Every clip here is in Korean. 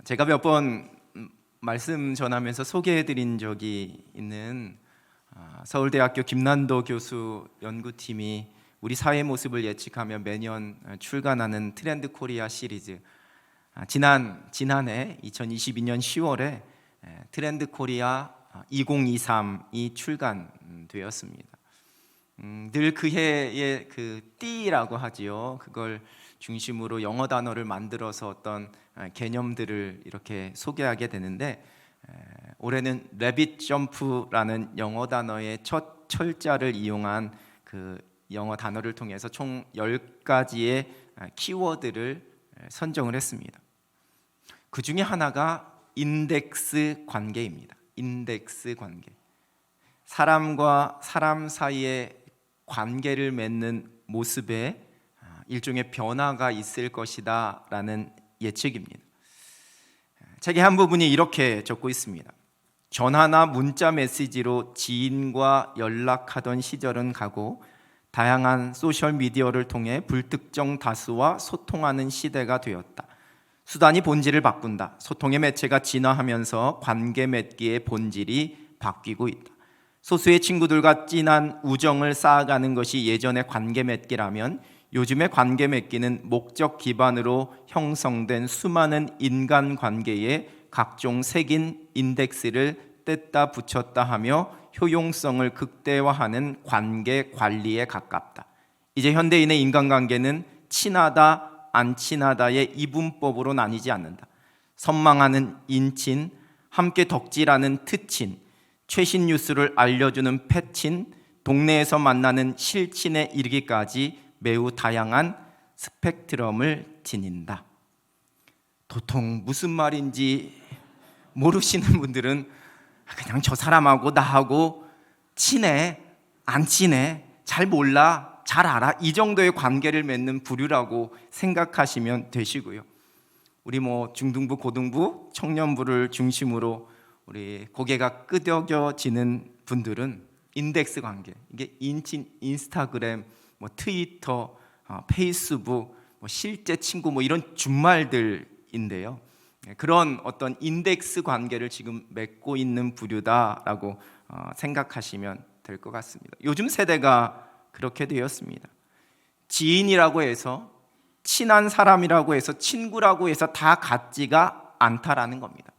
제가 몇 번 말씀 전하면서 소개해드린 적이 있는 서울대학교 김난도 교수 연구팀이 우리 사회 모습을 예측하며 매년 출간하는 트렌드 코리아 시리즈, 지난해 2022년 10월에 트렌드 코리아 2023이 출간되었습니다. 늘 그 해의 그 띠라고 하지요. 그걸 중심으로 영어 단어를 만들어서 어떤 개념들을 이렇게 소개하게 되는데, 올해는 래빗 점프라는 영어 단어의 첫 철자를 이용한 그 영어 단어를 통해서 총 10가지의 키워드를 선정을 했습니다. 그 중에 하나가 인덱스 관계입니다. 인덱스 관계. 사람과 사람 사이의 관계를 맺는 모습에 일종의 변화가 있을 것이다 라는 예측입니다. 책의 한 부분이 이렇게 적고 있습니다. 전화나 문자 메시지로 지인과 연락하던 시절은 가고 다양한 소셜미디어를 통해 불특정 다수와 소통하는 시대가 되었다. 수단이 본질을 바꾼다. 소통의 매체가 진화하면서 관계 맺기의 본질이 바뀌고 있다. 소수의 친구들과 진한 우정을 쌓아가는 것이 예전의 관계 맺기라면 요즘의 관계 맺기는 목적 기반으로 형성된 수많은 인간관계에 각종 색인 인덱스를 뗐다 붙였다 하며 효용성을 극대화하는 관계 관리에 가깝다. 이제 현대인의 인간관계는 친하다, 안 친하다의 이분법으로 나뉘지 않는다. 선망하는 인친, 함께 덕질하는 트친, 최신 뉴스를 알려주는 패친, 동네에서 만나는 실친에 이르기까지 매우 다양한 스펙트럼을 지닌다. 도통 무슨 말인지 모르시는 분들은 그냥 저 사람하고 나하고 친해, 안 친해, 잘 몰라, 잘 알아, 이 정도의 관계를 맺는 부류라고 생각하시면 되시고요. 우리 중등부, 고등부, 청년부를 중심으로 우리 고개가 끄덕여지는 분들은 인덱스 관계, 이게 인친, 인스타그램, 트위터, 페이스북, 실제 친구 이런 준말들인데요. 그런 어떤 인덱스 관계를 지금 맺고 있는 부류다라고 생각하시면 될 것 같습니다. 요즘 세대가 그렇게 되었습니다. 지인이라고 해서, 친한 사람이라고 해서, 친구라고 해서 다 같지가 않다라는 겁니다.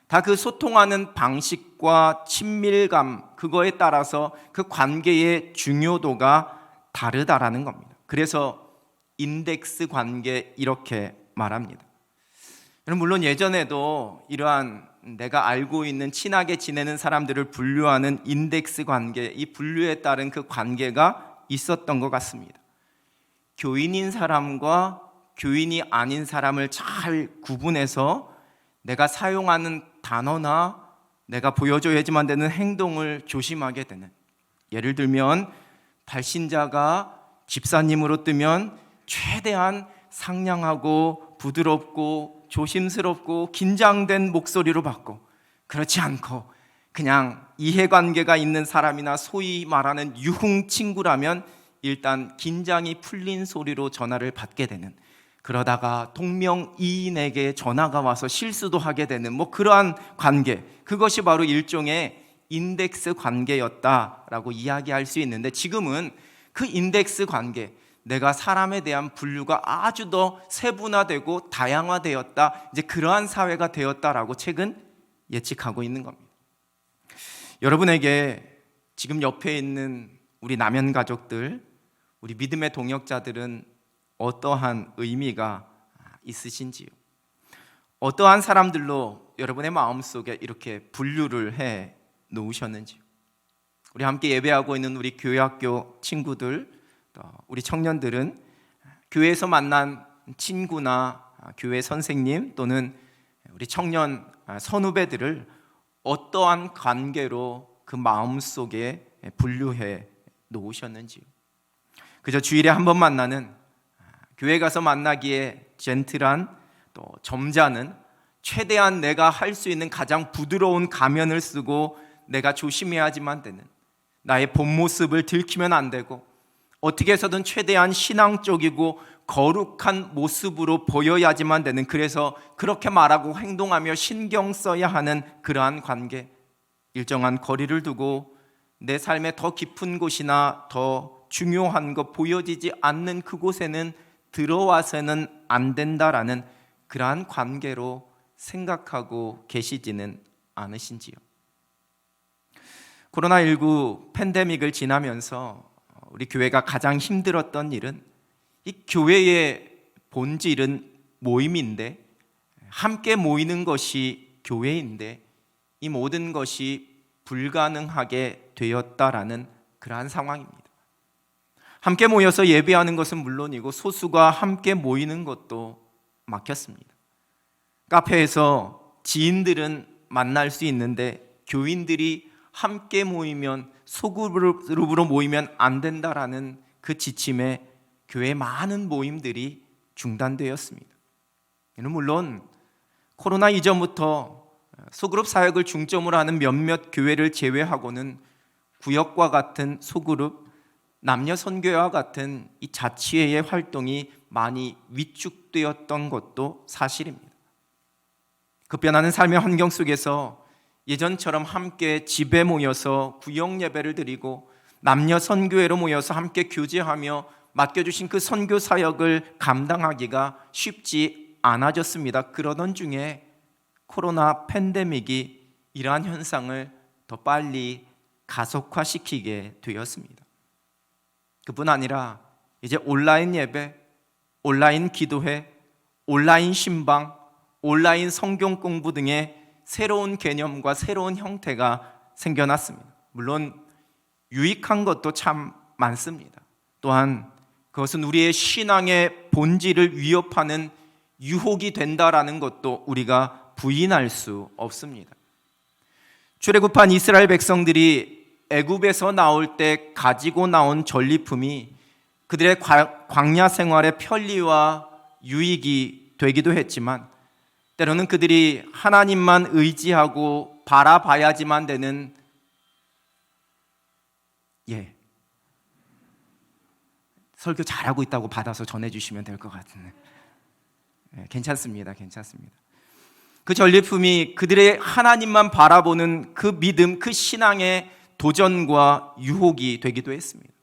다 그 소통하는 방식과 친밀감, 그거에 따라서 그 관계의 중요도가 다르다라는 겁니다. 그래서 인덱스 관계 이렇게 말합니다. 물론 예전에도 이러한 내가 알고 있는 친하게 지내는 사람들을 분류하는 인덱스 관계, 이 분류에 따른 그 관계가 있었던 것 같습니다. 교인인 사람과 교인이 아닌 사람을 잘 구분해서 내가 사용하는 단어나 내가 보여줘야지만 되는 행동을 조심하게 되는, 예를 들면 발신자가 집사님으로 뜨면 최대한 상냥하고 부드럽고 조심스럽고 긴장된 목소리로 받고, 그렇지 않고 그냥 이해관계가 있는 사람이나 소위 말하는 유흥 친구라면 일단 긴장이 풀린 소리로 전화를 받게 되는, 그러다가 동명이인에게 전화가 와서 실수도 하게 되는 그러한 관계, 그것이 바로 일종의 인덱스 관계였다라고 이야기할 수 있는데, 지금은 그 인덱스 관계, 내가 사람에 대한 분류가 아주 더 세분화되고 다양화되었다, 이제 그러한 사회가 되었다라고 책은 예측하고 있는 겁니다. 여러분에게 지금 옆에 있는 우리 남현 가족들, 우리 믿음의 동역자들은 어떠한 의미가 있으신지요? 어떠한 사람들로 여러분의 마음속에 이렇게 분류를 해 놓으셨는지요? 우리 함께 예배하고 있는 우리 교회학교 친구들, 우리 청년들은 교회에서 만난 친구나 교회 선생님 또는 우리 청년 선후배들을 어떠한 관계로 그 마음속에 분류해 놓으셨는지요? 그저 주일에 한 번 만나는, 교회 가서 만나기에 젠틀한, 또 점잖은, 최대한 내가 할 수 있는 가장 부드러운 가면을 쓰고 내가 조심해야지만 되는, 나의 본 모습을 들키면 안 되고 어떻게 해서든 최대한 신앙적이고 거룩한 모습으로 보여야지만 되는, 그래서 그렇게 말하고 행동하며 신경 써야 하는 그러한 관계, 일정한 거리를 두고 내 삶의 더 깊은 곳이나 더 중요한 것 보여지지 않는 그곳에는 들어와서는 안 된다라는 그러한 관계로 생각하고 계시지는 않으신지요? 코로나19 팬데믹을 지나면서 우리 교회가 가장 힘들었던 일은, 이 교회의 본질은 모임인데, 함께 모이는 것이 교회인데 이 모든 것이 불가능하게 되었다라는 그러한 상황입니다. 함께 모여서 예배하는 것은 물론이고 소수가 함께 모이는 것도 막혔습니다. 카페에서 지인들은 만날 수 있는데 교인들이 함께 모이면, 소그룹으로 모이면 안 된다라는 그 지침에 교회 많은 모임들이 중단되었습니다. 이는 물론 코로나 이전부터 소그룹 사역을 중점으로 하는 몇몇 교회를 제외하고는 구역과 같은 소그룹, 남녀 선교회와 같은 이 자치회의 활동이 많이 위축되었던 것도 사실입니다. 급변하는 삶의 환경 속에서 예전처럼 함께 집에 모여서 구역 예배를 드리고 남녀 선교회로 모여서 함께 교제하며 맡겨주신 그 선교 사역을 감당하기가 쉽지 않아졌습니다. 그러던 중에 코로나 팬데믹이 이러한 현상을 더 빨리 가속화시키게 되었습니다. 그뿐 아니라 이제 온라인 예배, 온라인 기도회, 온라인 신방, 온라인 성경 공부 등의 새로운 개념과 새로운 형태가 생겨났습니다. 물론 유익한 것도 참 많습니다. 또한 그것은 우리의 신앙의 본질을 위협하는 유혹이 된다라는 것도 우리가 부인할 수 없습니다. 출애굽한 이스라엘 백성들이 애굽에서 나올 때 가지고 나온 전리품이 그들의 광야 생활의 편리와 유익이 되기도 했지만, 때로는 그들이 하나님만 의지하고 바라봐야지만 되는, 설교 잘하고 있다고 받아서 전해주시면 될 것 같은데, 괜찮습니다. 그 전리품이 그들의 하나님만 바라보는 그 믿음, 그 신앙의 도전과 유혹이 되기도 했습니다.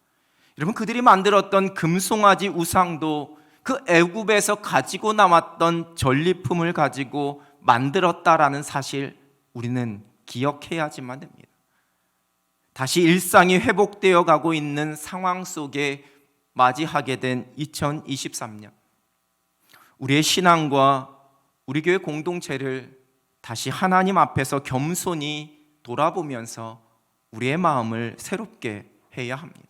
여러분, 그들이 만들었던 금송아지 우상도 그 애굽에서 가지고 나왔던 전리품을 가지고 만들었다라는 사실 우리는 기억해야지만 됩니다. 다시 일상이 회복되어 가고 있는 상황 속에 맞이하게 된 2023년, 우리의 신앙과 우리 교회 공동체를 다시 하나님 앞에서 겸손히 돌아보면서 우리의 마음을 새롭게 해야 합니다.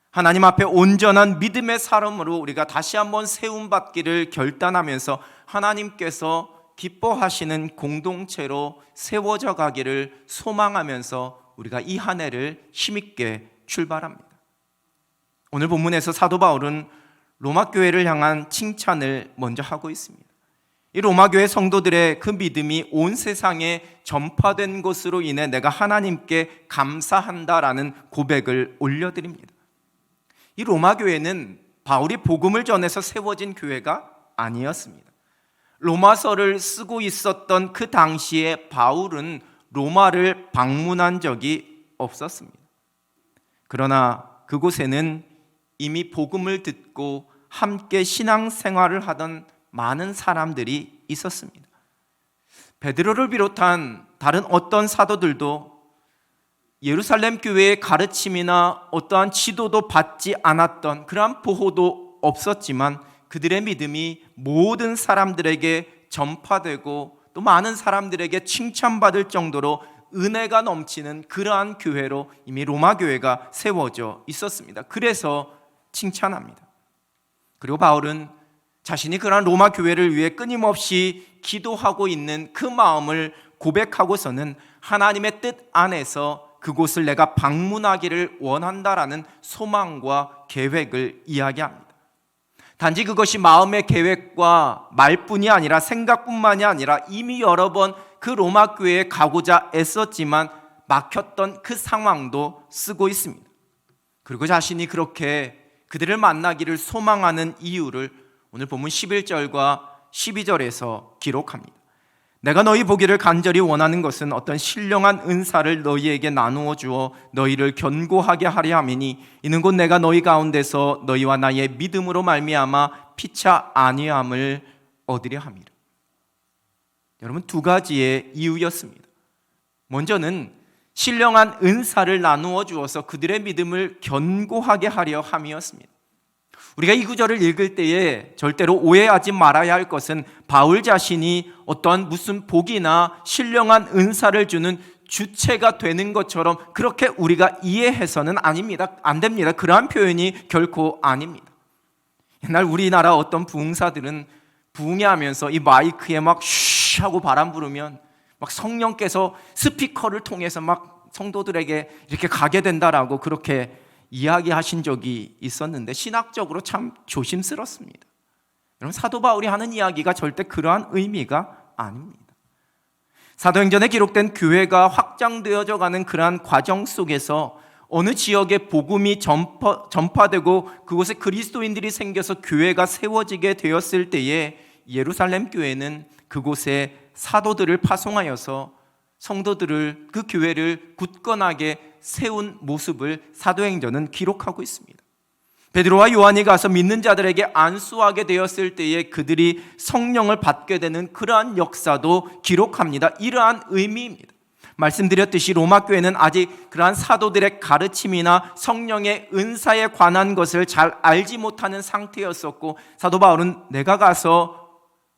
하나님 앞에 온전한 믿음의 사람으로 우리가 다시 한번 세움받기를 결단하면서 하나님께서 기뻐하시는 공동체로 세워져 가기를 소망하면서 우리가 이 한 해를 힘있게 출발합니다. 오늘 본문에서 사도 바울은 로마 교회를 향한 칭찬을 먼저 하고 있습니다. 이 로마 교회 성도들의 그 믿음이 온 세상에 전파된 것으로 인해 내가 하나님께 감사한다라는 고백을 올려드립니다. 이 로마 교회는 바울이 복음을 전해서 세워진 교회가 아니었습니다. 로마서를 쓰고 있었던 그 당시에 바울은 로마를 방문한 적이 없었습니다. 그러나 그곳에는 이미 복음을 듣고 함께 신앙생활을 하던 많은 사람들이 있었습니다. 베드로를 비롯한 다른 어떤 사도들도 예루살렘 교회의 가르침이나 어떠한 지도도 받지 않았던, 그러한 보호도 없었지만 그들의 믿음이 모든 사람들에게 전파되고 또 많은 사람들에게 칭찬받을 정도로 은혜가 넘치는 그러한 교회로 이미 로마 교회가 세워져 있었습니다. 그래서 칭찬합니다. 그리고 바울은 자신이 그러한 로마 교회를 위해 끊임없이 기도하고 있는 그 마음을 고백하고서는 하나님의 뜻 안에서 그곳을 내가 방문하기를 원한다라는 소망과 계획을 이야기합니다. 단지 그것이 마음의 계획과 말뿐이 아니라 생각뿐만이 아니라 이미 여러 번 그 로마 교회에 가고자 애썼지만 막혔던 그 상황도 쓰고 있습니다. 그리고 자신이 그렇게 그들을 만나기를 소망하는 이유를 오늘 본문 11절과 12절에서 기록합니다. 내가 너희 보기를 간절히 원하는 것은 어떤 신령한 은사를 너희에게 나누어 주어 너희를 견고하게 하려 함이니 이는 곧 내가 너희 가운데서 너희와 나의 믿음으로 말미암아 피차 아니함을 얻으려 함이라. 여러분, 두 가지의 이유였습니다. 먼저는 신령한 은사를 나누어 주어서 그들의 믿음을 견고하게 하려 함이었습니다. 우리가 이 구절을 읽을 때에 절대로 오해하지 말아야 할 것은 바울 자신이 어떠한 무슨 복이나 신령한 은사를 주는 주체가 되는 것처럼 그렇게 우리가 이해해서는 안 됩니다. 그러한 표현이 결코 아닙니다. 옛날 우리나라 어떤 부흥사들은 부흥회하면서 이 마이크에 막 쉬 하고 바람 부르면 막 성령께서 스피커를 통해서 막 성도들에게 이렇게 가게 된다라고 그렇게 이야기하신 적이 있었는데 신학적으로 참 조심스럽습니다. 여러분, 사도 바울이 하는 이야기가 절대 그러한 의미가 아닙니다. 사도행전에 기록된 교회가 확장되어져 가는 그러한 과정 속에서 어느 지역에 복음이 전파되고 그곳에 그리스도인들이 생겨서 교회가 세워지게 되었을 때에 예루살렘 교회는 그곳에 사도들을 파송하여서 성도들을, 그 교회를 굳건하게 세운 모습을 사도행전은 기록하고 있습니다. 베드로와 요한이 가서 믿는 자들에게 안수하게 되었을 때에 그들이 성령을 받게 되는 그러한 역사도 기록합니다. 이러한 의미입니다. 말씀드렸듯이 로마 교회는 아직 그러한 사도들의 가르침이나 성령의 은사에 관한 것을 잘 알지 못하는 상태였었고, 사도 바울은 내가 가서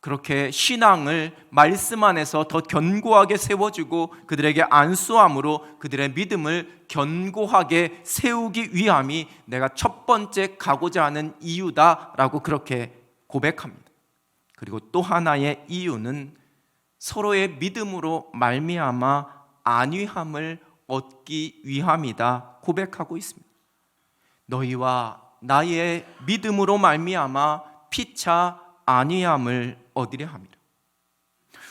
그렇게 신앙을 말씀 안에서 더 견고하게 세워주고 그들에게 안수함으로 그들의 믿음을 견고하게 세우기 위함이 내가 첫 번째 가고자 하는 이유다라고 그렇게 고백합니다. 그리고 또 하나의 이유는 서로의 믿음으로 말미암아 안위함을 얻기 위함이다 고백하고 있습니다. 너희와 나의 믿음으로 말미암아 피차 안위함을 얻으려 합니다.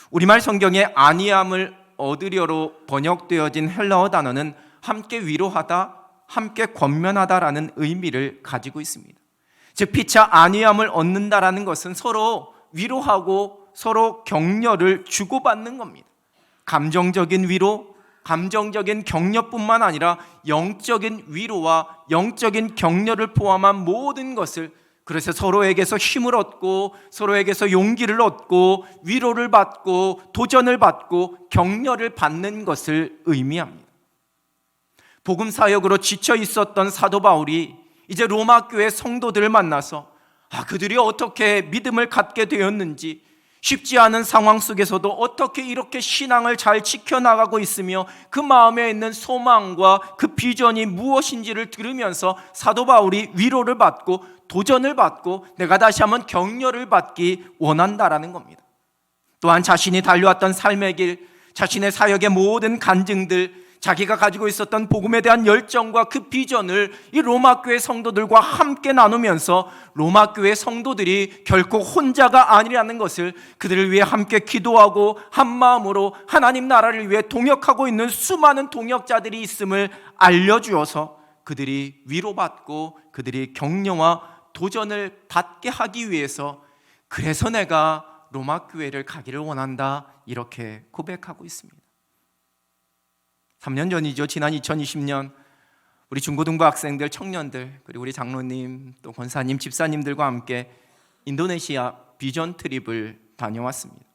우리말 성경에 안위함을 얻으려로 번역되어진 헬라어 단어는 함께 위로하다, 함께 권면하다라는 의미를 가지고 있습니다. 즉 피차 안위함을 얻는다라는 것은 서로 위로하고 서로 격려를 주고받는 겁니다. 감정적인 위로, 감정적인 격려뿐만 아니라 영적인 위로와 영적인 격려를 포함한 모든 것을, 그래서 서로에게서 힘을 얻고 서로에게서 용기를 얻고 위로를 받고 도전을 받고 격려를 받는 것을 의미합니다. 복음 사역으로 지쳐 있었던 사도 바울이 이제 로마 교회 성도들을 만나서 그들이 어떻게 믿음을 갖게 되었는지, 쉽지 않은 상황 속에서도 어떻게 이렇게 신앙을 잘 지켜나가고 있으며 그 마음에 있는 소망과 그 비전이 무엇인지를 들으면서 사도 바울이 위로를 받고 도전을 받고 내가 다시 한번 격려를 받기 원한다라는 겁니다. 또한 자신이 달려왔던 삶의 길, 자신의 사역의 모든 간증들, 자기가 가지고 있었던 복음에 대한 열정과 그 비전을 이 로마 교회 성도들과 함께 나누면서 로마 교회 성도들이 결코 혼자가 아니라는 것을, 그들을 위해 함께 기도하고 한 마음으로 하나님 나라를 위해 동역하고 있는 수많은 동역자들이 있음을 알려주어서 그들이 위로받고 그들이 격려와 도전을 받게 하기 위해서, 그래서 내가 로마 교회를 가기를 원한다, 이렇게 고백하고 있습니다. 3년 전이죠. 지난 2020년 우리 중고등부 학생들, 청년들, 그리고 우리 장로님, 또 권사님, 집사님들과 함께 인도네시아 비전 트립을 다녀왔습니다.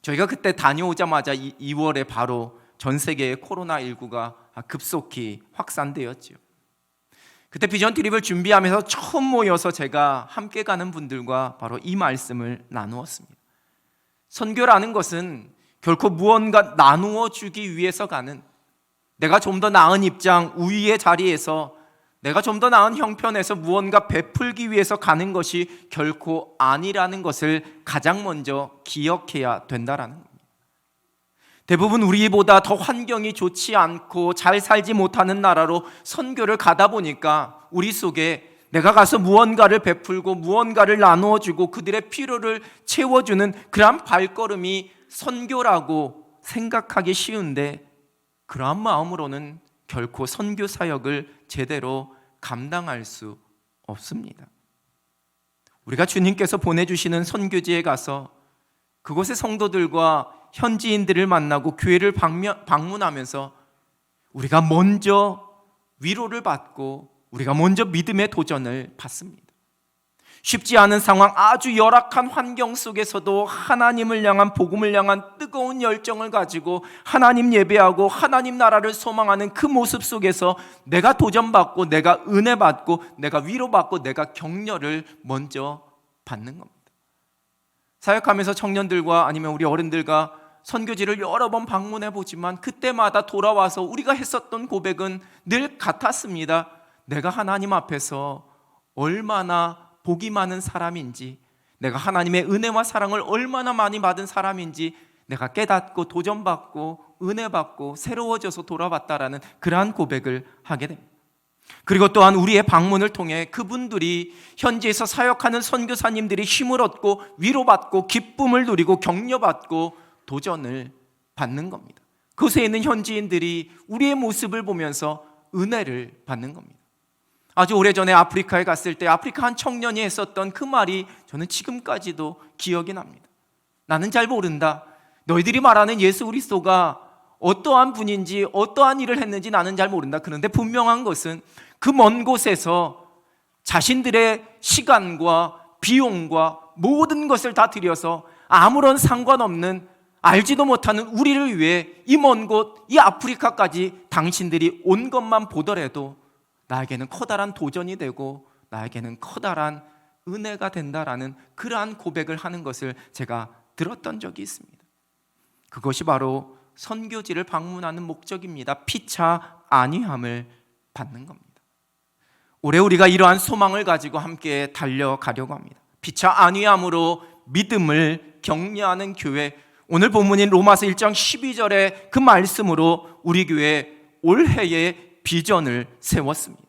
저희가 그때 다녀오자마자 2월에 바로 전 세계에 코로나19가 급속히 확산되었죠. 그때 비전 트립을 준비하면서 처음 모여서 제가 함께 가는 분들과 바로 이 말씀을 나누었습니다. 선교라는 것은 결코 무언가 나누어 주기 위해서 가는, 내가 좀 더 나은 입장, 우위의 자리에서 내가 좀 더 나은 형편에서 무언가 베풀기 위해서 가는 것이 결코 아니라는 것을 가장 먼저 기억해야 된다라는 겁니다. 대부분 우리보다 더 환경이 좋지 않고 잘 살지 못하는 나라로 선교를 가다 보니까 우리 속에 내가 가서 무언가를 베풀고 무언가를 나누어주고 그들의 필요를 채워주는 그러한 발걸음이 선교라고 생각하기 쉬운데, 그러한 마음으로는 결코 선교 사역을 제대로 감당할 수 없습니다. 우리가 주님께서 보내주시는 선교지에 가서 그곳의 성도들과 현지인들을 만나고 교회를 방문하면서 우리가 먼저 위로를 받고 우리가 먼저 믿음의 도전을 받습니다. 쉽지 않은 상황, 아주 열악한 환경 속에서도 하나님을 향한, 복음을 향한 뜨거운 열정을 가지고 하나님 예배하고 하나님 나라를 소망하는 그 모습 속에서 내가 도전받고 내가 은혜 받고 내가 위로받고 내가 격려를 먼저 받는 겁니다. 사역하면서 청년들과 아니면 우리 어른들과 선교지를 여러 번 방문해 보지만 그때마다 돌아와서 우리가 했었던 고백은 늘 같았습니다. 내가 하나님 앞에서 얼마나 복이 많은 사람인지, 내가 하나님의 은혜와 사랑을 얼마나 많이 받은 사람인지 내가 깨닫고 도전받고 은혜받고 새로워져서 돌아왔다라는 그러한 고백을 하게 됩니다. 그리고 또한 우리의 방문을 통해 그분들이 현지에서 사역하는 선교사님들이 힘을 얻고 위로받고 기쁨을 누리고 격려받고 도전을 받는 겁니다. 그곳에 있는 현지인들이 우리의 모습을 보면서 은혜를 받는 겁니다. 아주 오래전에 아프리카에 갔을 때 아프리카 한 청년이 했었던 그 말이 저는 지금까지도 기억이 납니다. 나는 잘 모른다. 너희들이 말하는 예수 그리스도가 어떠한 분인지 어떠한 일을 했는지 나는 잘 모른다. 그런데 분명한 것은 그 먼 곳에서 자신들의 시간과 비용과 모든 것을 다 들여서 아무런 상관없는 알지도 못하는 우리를 위해 이 먼 곳, 이 아프리카까지 당신들이 온 것만 보더라도 나에게는 커다란 도전이 되고 나에게는 커다란 은혜가 된다라는 그러한 고백을 하는 것을 제가 들었던 적이 있습니다. 그것이 바로 선교지를 방문하는 목적입니다. 피차 안위함을 받는 겁니다. 올해 우리가 이러한 소망을 가지고 함께 달려가려고 합니다. 피차 안위함으로 믿음을 격려하는 교회, 오늘 본문인 로마서 1장 12절의 그 말씀으로 우리 교회 올해의 비전을 세웠습니다.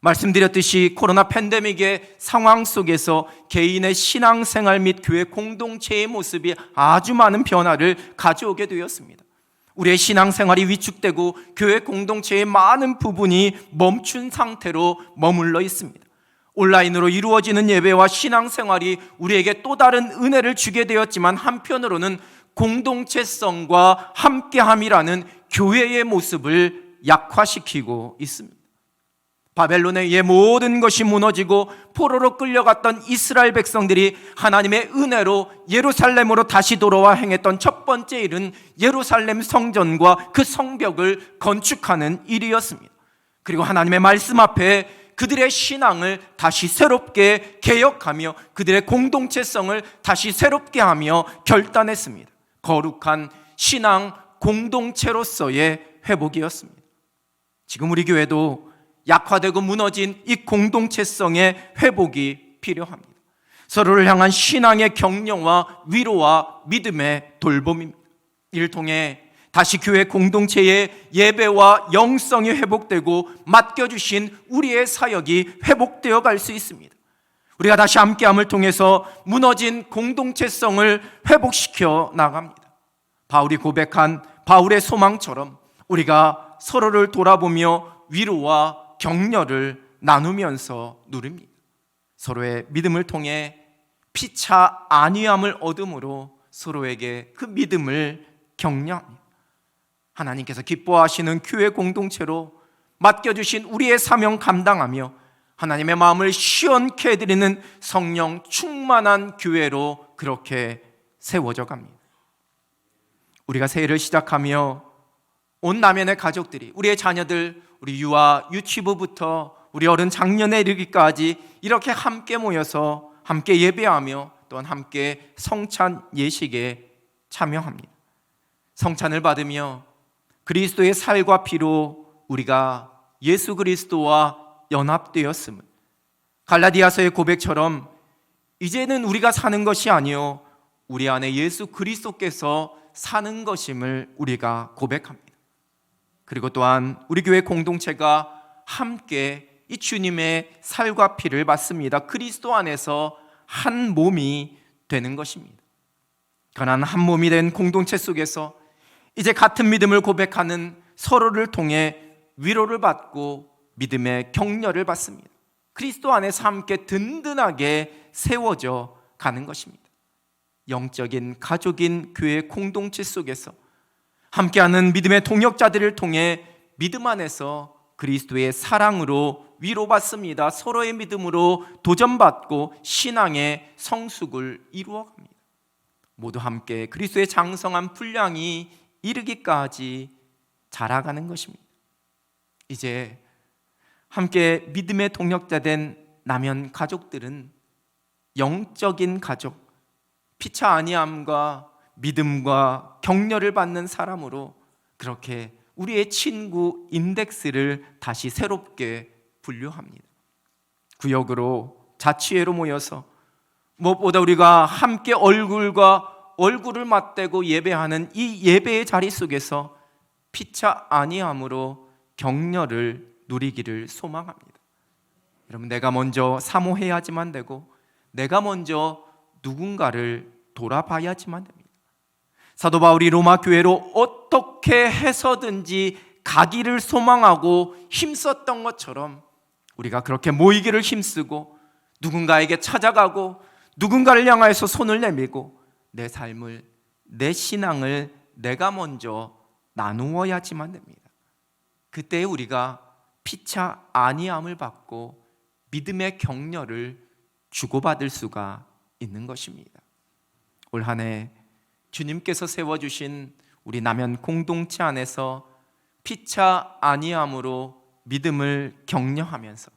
말씀드렸듯이 코로나 팬데믹의 상황 속에서 개인의 신앙생활 및 교회 공동체의 모습이 아주 많은 변화를 가져오게 되었습니다. 우리의 신앙생활이 위축되고 교회 공동체의 많은 부분이 멈춘 상태로 머물러 있습니다. 온라인으로 이루어지는 예배와 신앙생활이 우리에게 또 다른 은혜를 주게 되었지만 한편으로는 공동체성과 함께함이라는 교회의 모습을 약화시키고 있습니다. 바벨론에 의해 모든 것이 무너지고 포로로 끌려갔던 이스라엘 백성들이 하나님의 은혜로 예루살렘으로 다시 돌아와 행했던 첫 번째 일은 예루살렘 성전과 그 성벽을 건축하는 일이었습니다. 그리고 하나님의 말씀 앞에 그들의 신앙을 다시 새롭게 개혁하며 그들의 공동체성을 다시 새롭게 하며 결단했습니다. 거룩한 신앙 공동체로서의 회복이었습니다. 지금 우리 교회도 약화되고 무너진 이 공동체성의 회복이 필요합니다. 서로를 향한 신앙의 격려와 위로와 믿음의 돌봄입니다. 이를 통해 다시 교회 공동체의 예배와 영성이 회복되고 맡겨주신 우리의 사역이 회복되어 갈 수 있습니다. 우리가 다시 함께함을 통해서 무너진 공동체성을 회복시켜 나갑니다. 바울이 고백한 바울의 소망처럼 우리가 서로를 돌아보며 위로와 격려를 나누면서 누립니다. 서로의 믿음을 통해 피차 안위함을 얻음으로 서로에게 그 믿음을 격려합니다. 하나님께서 기뻐하시는 교회 공동체로 맡겨주신 우리의 사명 감당하며 하나님의 마음을 시원케 해드리는 성령 충만한 교회로 그렇게 세워져 갑니다. 우리가 새해를 시작하며 온 남연의 가족들이, 우리의 자녀들, 우리 유아, 유치부부터 우리 어른 장년에 이르기까지 이렇게 함께 모여서 함께 예배하며 또한 함께 성찬 예식에 참여합니다. 성찬을 받으며 그리스도의 살과 피로 우리가 예수 그리스도와 연합되었음을, 갈라디아서의 고백처럼 이제는 우리가 사는 것이 아니요 우리 안에 예수 그리스도께서 사는 것임을 우리가 고백합니다. 그리고 또한 우리 교회 공동체가 함께 이 주님의 살과 피를 받습니다. 그리스도 안에서 한 몸이 되는 것입니다. 가난한 한 몸이 된 공동체 속에서 이제 같은 믿음을 고백하는 서로를 통해 위로를 받고 믿음의 격려를 받습니다. 그리스도 안에서 함께 든든하게 세워져 가는 것입니다. 영적인 가족인 교회 공동체 속에서 함께하는 믿음의 동역자들을 통해 믿음 안에서 그리스도의 사랑으로 위로받습니다. 서로의 믿음으로 도전받고 신앙의 성숙을 이루어갑니다. 모두 함께 그리스도의 장성한 분량이 이르기까지 자라가는 것입니다. 이제 함께 믿음의 동역자 된 남연 가족들은 영적인 가족, 피차 아니함과 믿음과 격려를 받는 사람으로 그렇게 우리의 친구 인덱스를 다시 새롭게 분류합니다. 구역으로 자취회로 모여서 무엇보다 우리가 함께 얼굴과 얼굴을 맞대고 예배하는 이 예배의 자리 속에서 피차 아니함으로 격려를 누리기를 소망합니다. 여러분, 내가 먼저 사모해야지만 되고 내가 먼저 누군가를 돌아봐야지만 됩니다. 사도 바울이 로마 교회로 어떻게 해서든지 가기를 소망하고 힘썼던 것처럼 우리가 그렇게 모이기를 힘쓰고 누군가에게 찾아가고 누군가를 향하여서 손을 내밀고 내 삶을, 내 신앙을 내가 먼저 나누어야지만 됩니다. 그때 우리가 피차 아니함을 받고 믿음의 격려를 주고받을 수가 있는 것입니다. 올 한 해 주님께서 세워주신 우리 남연 공동체 안에서 피차 아니함으로 믿음을 격려하면서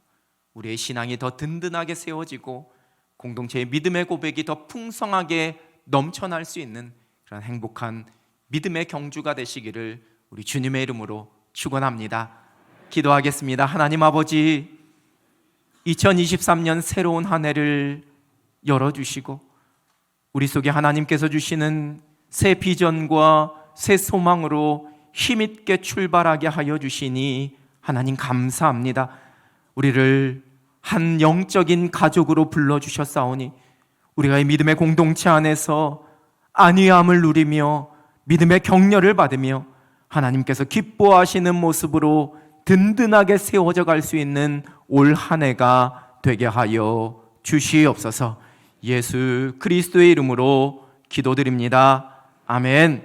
우리의 신앙이 더 든든하게 세워지고 공동체의 믿음의 고백이 더 풍성하게 넘쳐날 수 있는 그런 행복한 믿음의 경주가 되시기를 우리 주님의 이름으로 축원합니다. 기도하겠습니다. 하나님 아버지, 2023년 새로운 한 해를 열어주시고 우리 속에 하나님께서 주시는 새 비전과 새 소망으로 힘있게 출발하게 하여 주시니 하나님 감사합니다. 우리를 한 영적인 가족으로 불러주셨사오니 우리가 이 믿음의 공동체 안에서 안위함을 누리며 믿음의 격려를 받으며 하나님께서 기뻐하시는 모습으로 든든하게 세워져 갈 수 있는 올 한 해가 되게 하여 주시옵소서. 예수 그리스도의 이름으로 기도드립니다. 아멘.